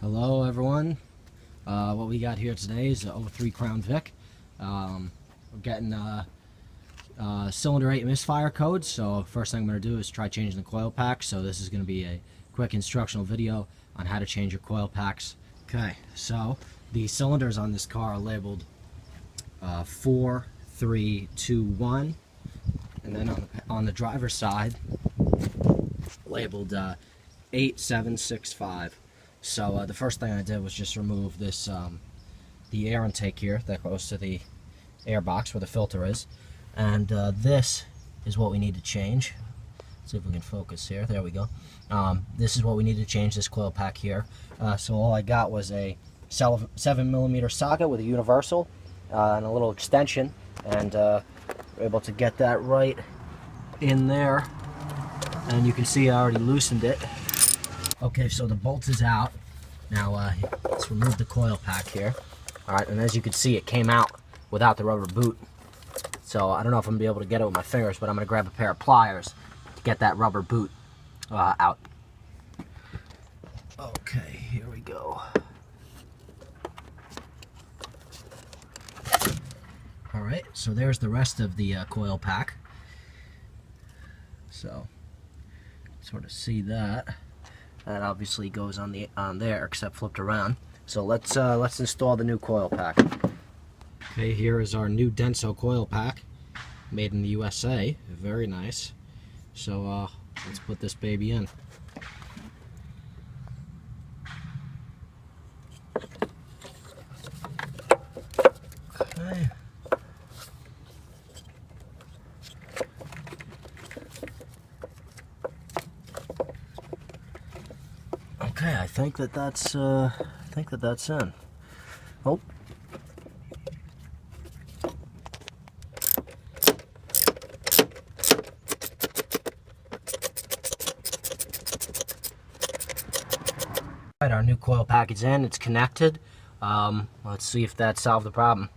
Hello everyone. What we got here today is a 03 Crown Vic. We're getting cylinder 8 misfire code, so first thing I'm going to do is try changing the coil pack. So this is going to be a quick instructional video on how to change your coil packs. Okay, so the cylinders on this car are labeled 4, 3, 2, 1, and then on the driver's side labeled 8, 7, 6, 5. So the first thing I did was just remove this, the air intake here that goes to the air box where the filter is, and this is what we need to change. Let's see if we can focus here. There we go. This is what we need to change, this coil pack here. So all I got was a 7mm socket with a universal and a little extension, and we're able to get that right in there, and you can see I already loosened it. Okay, so the bolt is out. Now let's remove the coil pack here. Alright, and as you can see, it came out without the rubber boot. So I don't know if I'm going to be able to get it with my fingers, but I'm going to grab a pair of pliers to get that rubber boot out. Okay, here we go. Alright, so there's the rest of the coil pack. So, sort of see that. That obviously goes on there, except flipped around. So let's install the new coil pack. Okay, here is our new Denso coil pack, made in the USA. Very nice. So let's put this baby in. Okay. Okay, I think that's in. Oh. Alright, our new coil pack is in. It's connected. Let's see if that solved the problem.